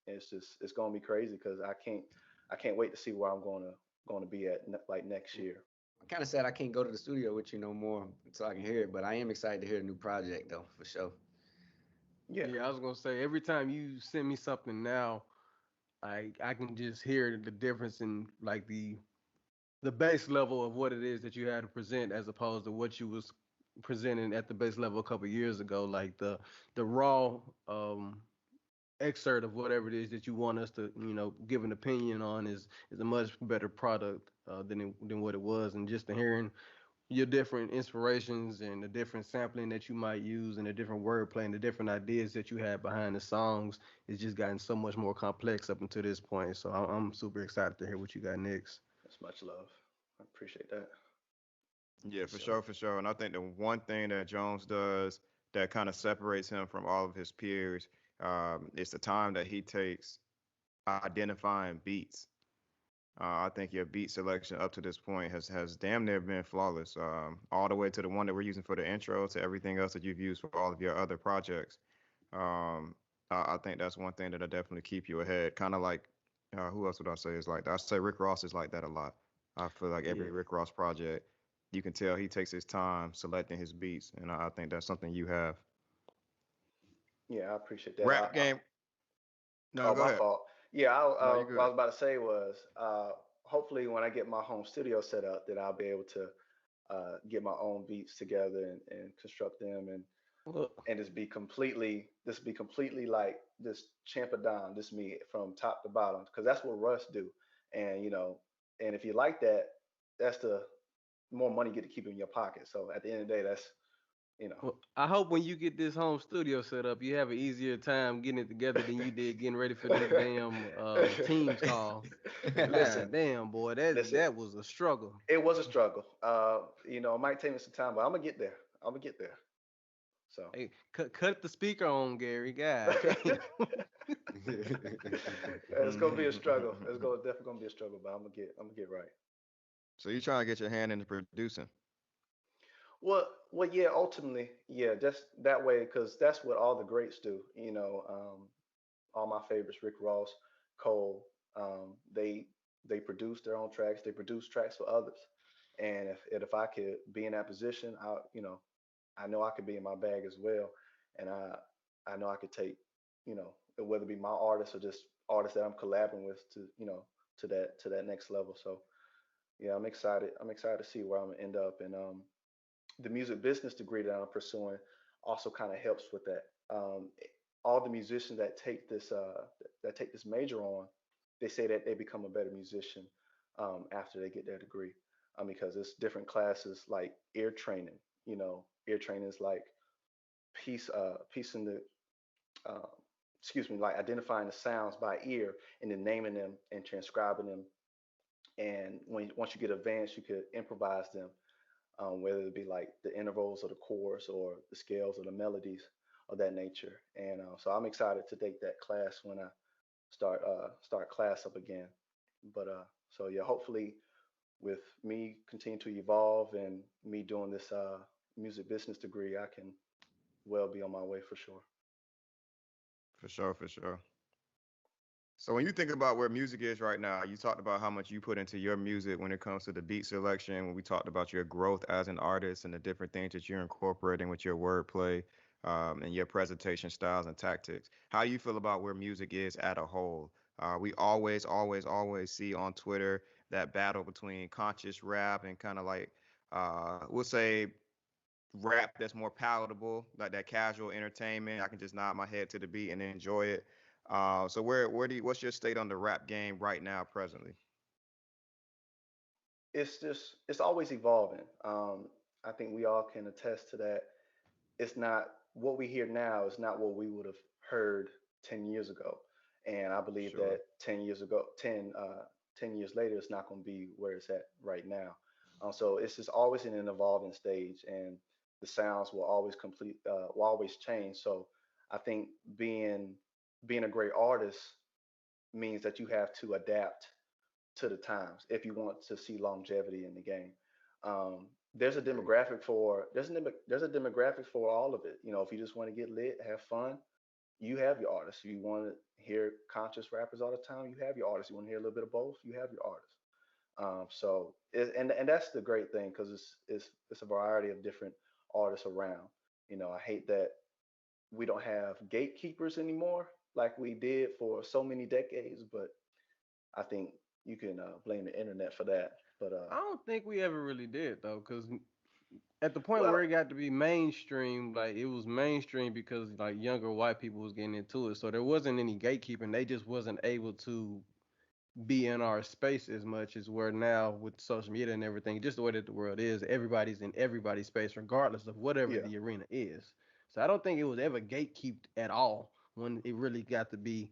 it's gonna be crazy because I can't wait to see where I'm gonna be at like next year. I'm kind of sad I can't go to the studio with you no more so I can hear it, but I am excited to hear the new project though, for sure. Yeah, Yeah, I was gonna say every time you send me something now, I can just hear the difference in like the base level of what it is that you had to present as opposed to what you was presenting at the base level a couple years ago. Like the raw excerpt of whatever it is that you want us to give an opinion on is a much better product than what it was. And just the hearing your different inspirations and the different sampling that you might use and the different wordplay and the different ideas that you had behind the songs, it's just gotten so much more complex up until this point. So I'm super excited to hear what you got next. that's much love. I appreciate that. Yeah, For for sure. sure, for sure. And I think the one thing that Jones does that kind of separates him from all of his peers is the time that he takes identifying beats. I think your beat selection up to this point has damn near been flawless, all the way to the one that we're using for the intro to everything else that you've used for all of your other projects. I think that's one thing that'll definitely keep you ahead. Kind of like who else would I say is like that? I say Rick Ross is like that a lot. I feel like every Yeah. Rick Ross project, you can tell he takes his time selecting his beats, and I think that's something you have. Yeah, I appreciate that. Rap game. No, Oh, go my ahead. fault. Yeah, No, you what I good. was about to say was, hopefully when I get my home studio set up, then I'll be able to get my own beats together and construct them Well, and just be completely like just champ it down, just me from top to bottom, because that's what Russ do. And and if you like that, that's the more money you get to keep in your pocket. So at the end of the day, that's you know, well, I hope when you get this home studio set up, you have an easier time getting it together than you did getting ready for this damn Teams call. God listen, damn, boy, that listen. that was a struggle. It was a struggle. It might take me some time, but I'm gonna get there. I'm gonna get there. So Hey, cut the speaker on, Gary. God damn. it's gonna be a struggle. Definitely gonna be a struggle, but I'm gonna get right. So you trying to get your hand into producing? Well, yeah. Ultimately, yeah. Just that way, because that's what all the greats do. All my favorites, Rick Ross, Cole, they produce their own tracks. They produce tracks for others. And if I could be in that position, I know I could be in my bag as well, and I know I could take, whether it be my artists or just artists that I'm collabing with to that next level. So yeah, I'm excited. I'm excited to see where I'm gonna end up, and the music business degree that I'm pursuing also kind of helps with that. All the musicians that take this major on, they say that they become a better musician after they get their degree, because it's different classes like ear training. Ear training is like piecing the uh, excuse me, like identifying the sounds by ear and then naming them and transcribing them. And once you get advanced, you could improvise them, whether it be like the intervals or the chords or the scales or the melodies of that nature. And so I'm excited to take that class when I start class up again. But so yeah, hopefully with me continue to evolve and me doing this music business degree, I can well be on my way for sure. For sure, for sure. So when you think about where music is right now, you talked about how much you put into your music when it comes to the beat selection. When we talked about your growth as an artist and the different things that you're incorporating with your wordplay, and your presentation styles and tactics. How do you feel about where music is at a whole? We always, always, always see on Twitter that battle between conscious rap and kind of like, we'll say rap that's more palatable, like that casual entertainment. I can just nod my head to the beat and enjoy it. So where do you, what's your state on the rap game right now, presently? It's always evolving. I think we all can attest to that. It's not what we hear now is not what we would have heard 10 years ago. And I believe Sure. that 10 years ago, 10 years later, it's not going to be where it's at right now. So it's just always in an evolving stage, and the sounds will always change. So I think being being a great artist means that you have to adapt to the times if you want to see longevity in the game. There's a Agree. demographic for there's a demographic for all of it. You know, if you just want to get lit, have fun, you have your artists. If you want to hear conscious rappers all the time, you have your artists. You want to hear a little bit of both, you have your artists. And that's the great thing because it's a variety of different artists around. You know, I hate that we don't have gatekeepers anymore like we did for so many decades, but I think you can blame the internet for that. But I don't think we ever really did though, because at the point where well, it got to be mainstream, like it was mainstream because like younger white people was getting into it, so there wasn't any gatekeeping. They just wasn't able to be in our space as much as we're now with social media and everything. Just the way that the world is, everybody's in everybody's space, regardless of whatever yeah. the arena is. So I don't think it was ever gatekept at all when it really got to be,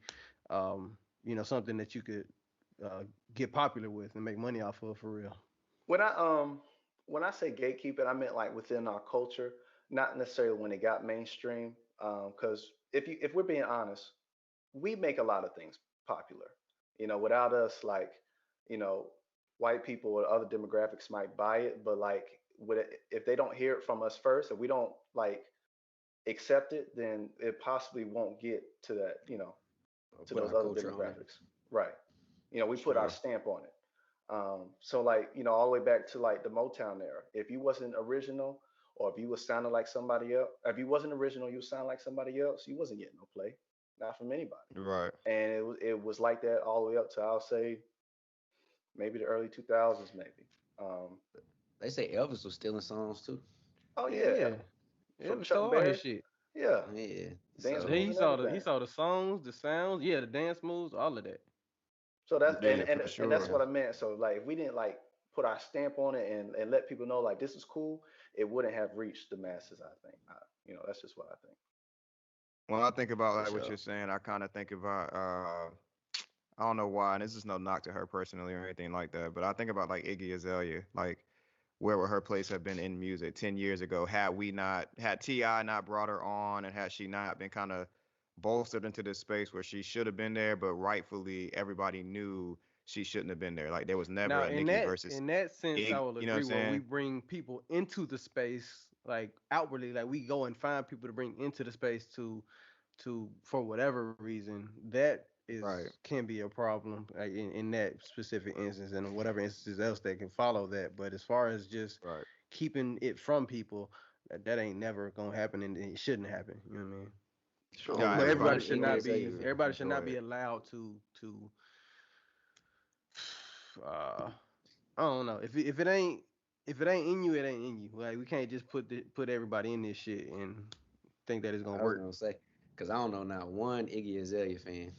something that you could uh, get popular with and make money off of for real. When I say gatekeeping, I meant like within our culture, not necessarily when it got mainstream. Because if we're being honest, we make a lot of things popular. You know, without us, like, you know, white people or other demographics might buy it, but like, if they don't hear it from us first, if we don't like accept it, then it possibly won't get to that, to Put those our other culture on it. demographics. Right. You know, we put our Sure. stamp on it. So like, all the way back to like the Motown era. If you wasn't original, or if you was sounding like somebody else, if you wasn't original, you sound like somebody else, you wasn't getting no play, not from anybody. Right. And it was like that all the way up to, I'll say, maybe the early 2000s, maybe. Um, They say Elvis was stealing songs too. oh Yeah, yeah, yeah. from Elvis Chuck stole all his Berry, shit. yeah, Yeah. dance So moves He and saw the he everything. saw the songs, the sounds, yeah, the dance moves, all of that. So that's and Yeah, and for and that's sure. what I meant. So like, if we didn't like put our stamp on it and let people know like this is cool, it wouldn't have reached the masses. I think. That's just what I think. When I think about for like what sure. you're saying, I kind of think about I don't know why, and this is no knock to her personally or anything like that, but I think about like Iggy Azalea, like where would her place have been in music 10 years ago had we not had Ti not brought her on and had she not been kind of bolstered into this space where she should have been there, but rightfully everybody knew she shouldn't have been there. Like there was never Now, a in Nicki that versus in that sense, I Iggy. will You know what I'm agree. Where we saying? bring people into the space, like outwardly, like we go and find people to bring into the space to for whatever reason, that is Right. can be a problem, like in that specific instance, and whatever instances else that can follow that. But as far as just Right. keeping it from people, that ain't never gonna happen, and it shouldn't happen. You know what I mean? I Yeah, don't But know, everybody everybody one should should Iggy be not able Azalea be. to fan. Everybody should not enjoy be it. allowed to. Uh, I don't know. If it ain't in you, it ain't in you. Like we can't just put everybody in this shit and think that it's gonna I was work. gonna say, cause I don't know not one Iggy Azalea fan.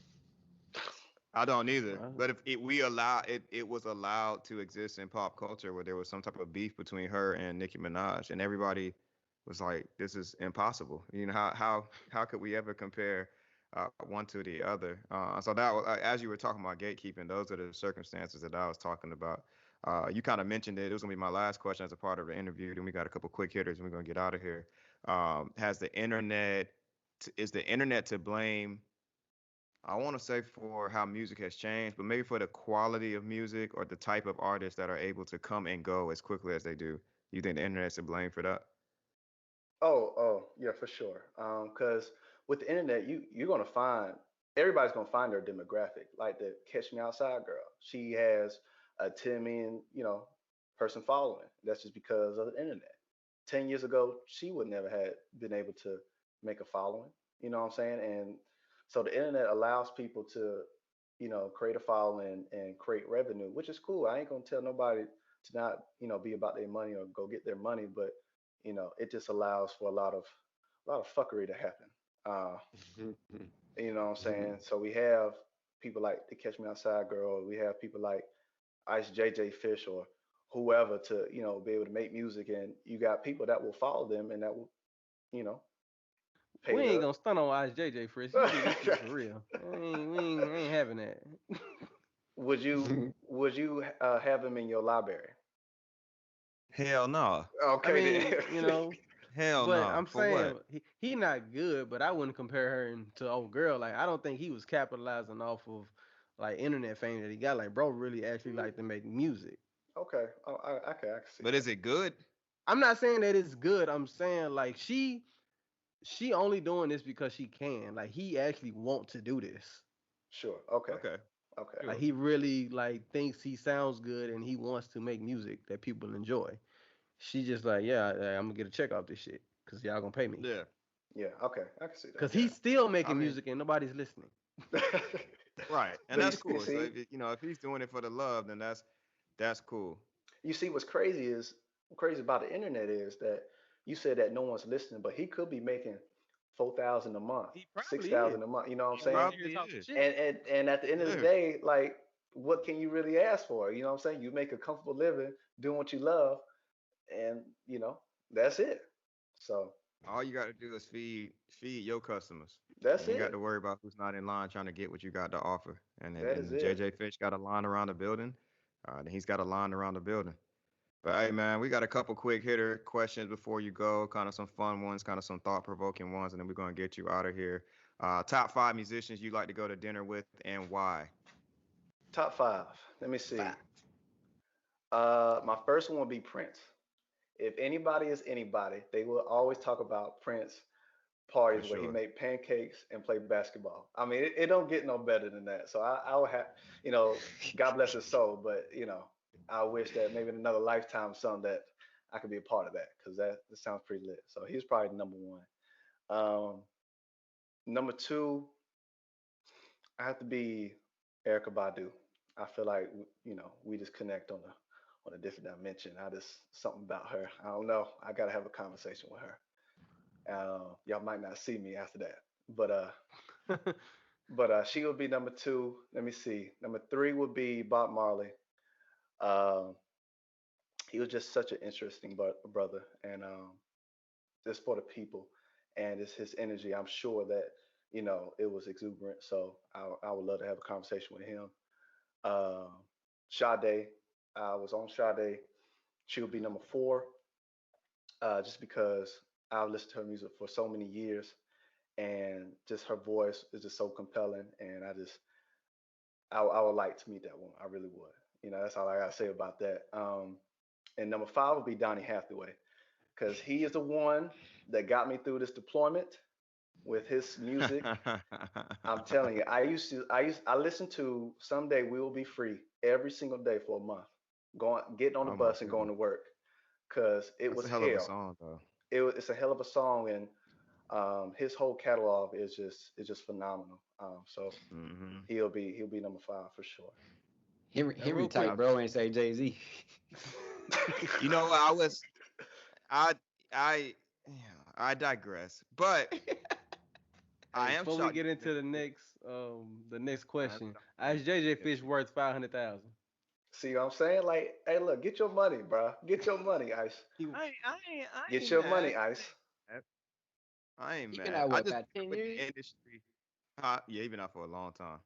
I don't either. Uh, But if it, we allow it, it was allowed to exist in pop culture where there was some type of beef between her and Nicki Minaj, and everybody was like, "This is impossible." You know how could we ever compare one to the other? So that was, as you were talking about gatekeeping, those are the circumstances that I was talking about. You kind of mentioned it. It was gonna be my last question as a part of the interview. Then we got a couple quick hitters, and we're gonna get out of here. Has the internet is the internet to blame? I want to say for how music has changed, but maybe for the quality of music or the type of artists that are able to come and go as quickly as they do. You think the internet's to blame for that? Oh, yeah, for sure. Because with the internet, you're gonna find everybody's gonna find their demographic. Like the Catch Me Outside girl, she has a 10 million, person following. That's just because of the internet. 10 years ago, she would never had been able to make a following. You know what I'm saying? And so the internet allows people to, create a following and create revenue, which is cool. I ain't gonna tell nobody to not, be about their money or go get their money, but it just allows for a lot of fuckery to happen. Uh, you know what I'm saying? So we have people like the Catch Me Outside girl. We have people like Ice JJ Fish or whoever to, be able to make music, and you got people that will follow them and that will, you know, pay We ain't the. gonna stun on Ice JJ, Chris. You do this shit for real. We ain't having that. would you would you have him in your library? Hell no. I Okay then. mean, Hell but no. I'm For saying what? he not good, but I wouldn't compare her to old girl. Like I don't think he was capitalizing off of like internet fame that he got. Like bro really actually like to make music. Okay. Oh, I can see But that. is it good? I'm not saying that it's good. I'm saying like she only doing this because she can. Like he actually want to do this. Sure. Okay. Okay. Okay. Like Sure. he really like thinks he sounds good and he wants to make music that people enjoy. She just like, yeah, I'm gonna get a check off this shit because y'all gonna pay me. Yeah. Yeah. Okay. I can see that. Cause Yeah. he's still I making mean, music and nobody's listening. right. And But that's you cool. So see, if he's doing it for the love, then that's cool. what's crazy about the internet is that you said that no one's listening, but he could be making 4,000 a month, He six probably is. thousand a month. You know what I'm He just saying? in here Probably talking is. shit. And at the end of the Yeah. day, like, what can you really ask for? You know what I'm saying? You make a comfortable living doing what you love, and that's it. So All you got to do is feed your customers. that's You ain't got it. to worry about who's not in line trying to get what you got to offer. That is And it. JJ Fish got a line around the building. Then he's got a line around the building. But hey, man, we got a couple quick hitter questions before you go. Kind of some fun ones, kind of some thought provoking ones, and then we're gonna get you out of here. Top five musicians you like to go to dinner with and why? Top five. Let me see. Five. My first one would be Prince. If anybody is anybody, they will always talk about Prince For parties where he sure. made pancakes and played basketball. I mean, it don't get no better than that. So I would have, God bless his soul, but I wish that maybe in another lifetime, some that I could be a part of that because that sounds pretty lit. So he's probably number one. Um, Number two, I have to be Erica Badu. I feel like we just connect on a different dimension. I just something about her. I don't know. I gotta have a conversation with her. Y'all might not see me after that, but she would be number two. Let me see. Number three would be Bob Marley. Um, he was just such an interesting brother, and just for the people, and it's his energy. I'm sure that it was exuberant. So I would love to have a conversation with him. Um, Sade, I was on Sade. She would be number four, just because I've listened to her music for so many years, and just her voice is just so compelling. And I would like to meet that woman. I really would. That's all I gotta say about that. And number five would be Donny Hathaway, because he is the one that got me through this deployment with his music. I'm telling you, I listened to "Someday We Will Be Free" every single day for a month, getting on the Oh my bus and going goodness. to work, because it That's was a hell of a hell. song though. It's a hell of a song, and his whole catalog is just phenomenal. So Hmm. he'll be number five for sure. Now, Henry real quick. type, bro, ain't say Jay Z. You know what? I I yeah, I digress. But I Hey, am before we shocked you get didn't into mention Jay. the next I am question, shocked you is didn't mention JJ Jay Fish Z. worth 500,000? See what I'm saying? Like, hey, look, get your money, bro. Get your money, Ice. He I Get ain't your mad. money, Ice. I ain't He been mad. out I what just about feel 10 with years? the industry. Yeah, even out for a long time.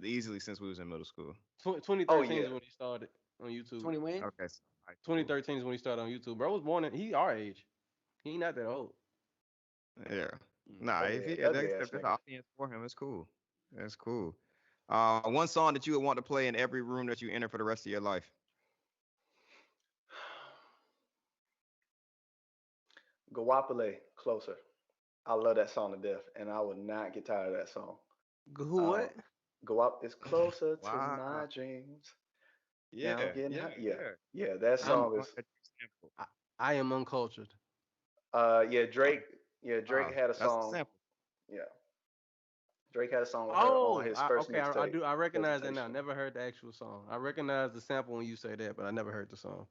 Easily since we was in middle school. 2013 Oh is yeah. when he started on YouTube. 20 wins? Okay, so high school. 2013 is when he started on YouTube. Bro was born in he our age. He ain't not that old. Yeah. Mm. Nah, if Ugly, he ugly if ass there's an nigga. audience for him, it's cool. It's cool. One song that you would want to play in every room that you enter for the rest of your life. Guapole, closer. I love that song to death, and I would not get tired of that song. Who Uh, what? Go up, it's closer to Wow. my dreams. Now I'm Yeah, getting yeah, high. Yeah, yeah. yeah, that That's I'm song one is. that you sample. I am uncultured. Yeah, Drake. Yeah, Drake had a That's a song. sample. Yeah, Drake had a song with her on Oh, his first okay. I mixtape, do. I recognize that now. Presentation. Never heard the actual song. I recognize the sample when you say that, but I never heard the song.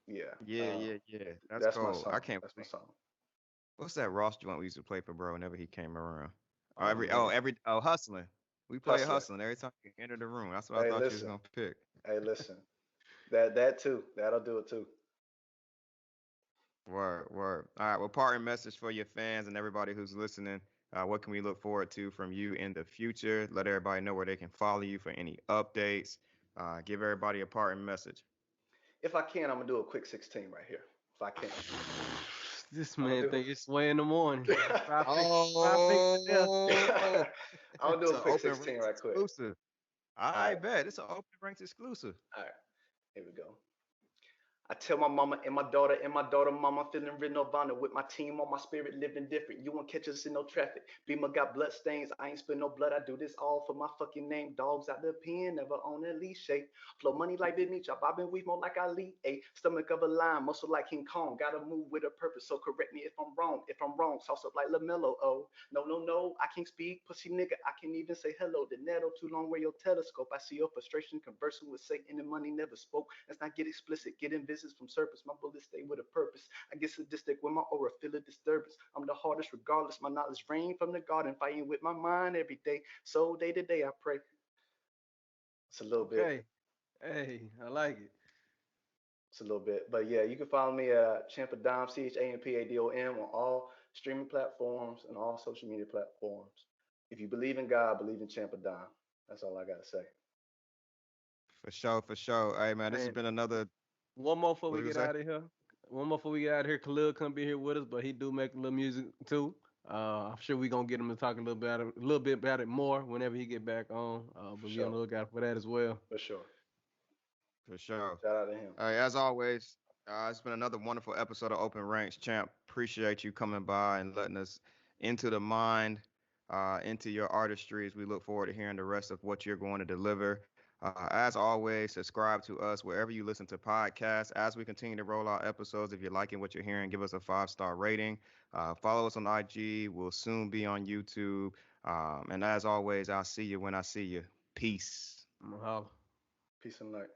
Yeah, Yeah. That's that's my cold. I song. can't That's my believe. song. What's that Ross joint we used to play for bro whenever he came around? Oh man, Hustling. We play Hustler. hustling every time you enter the room. That's what I Hey, thought you was listen. gonna pick. Hey, listen. That too. That'll do it too. Word. All right. Well, parting message for your fans and everybody who's listening. What can we look forward to from you in the future? Let everybody know where they can follow you for any updates. Give everybody a parting message. If I can, I'm gonna do a quick 16 right here. If I can, This I'm gonna man do. think it's way in the morning. Five fingers to death. Oh, I'm gonna do it's a an quick open 16 ranks right quick. exclusive. All I right, bet it's an open ranks exclusive. all right. Here we go. I tell my mama and my daughter mama feeling real Nirvana with my team on my spirit living different. You won't catch us in no traffic. Beamer got blood stains. I ain't spill no blood. I do this all for my fucking name. Dogs out the pen, never on a leash. Flow money like Big Meech. Bobbing weave more like Ali. Stomach of a lion, muscle like King Kong. Gotta move with a purpose. So correct me if I'm wrong. If I'm wrong, sauce up like LaMelo. Oh, no. I can't speak, pussy nigga. I can't even say hello. The nettle too long where your telescope. I see your frustration conversing with Satan and money never spoke. Let's not get explicit. Getting visits from surface. My bullets stay with a purpose. I get sadistic when my aura feel a disturbance. I'm the hardest regardless. My knowledge rain from the garden. Fighting with my mind every day. So day to day I pray. It's a little bit. Okay. Hey, I like it. It's a little bit. But yeah, you can follow me at Champadom, CHAMPADOM, on all streaming platforms and all social media platforms. If you believe in God, believe in Champadom. That's all I got to say. For sure. Hey man, this has Man, been another. one more before What we do you get say? out of here. One more before we get out of here. Khalil couldn't be here with us, but he do make a little music too. I'm sure we gonna get him to talk a little bit about it more whenever he get back on. For But be on sure. the lookout for that as well. For sure. For sure. Shout out to him. As always, it's been another wonderful episode of Open Ranks, champ. Appreciate you coming by and letting us into the mind, into your artistry. As we look forward to hearing the rest of what you're going to deliver. As always, subscribe to us wherever you listen to podcasts. As we continue to roll out episodes, if you're liking what you're hearing, give us a 5-star rating. Follow us on IG. We'll soon be on YouTube. And as always, I'll see you when I see you. Peace. I'm gonna holler. Peace and light.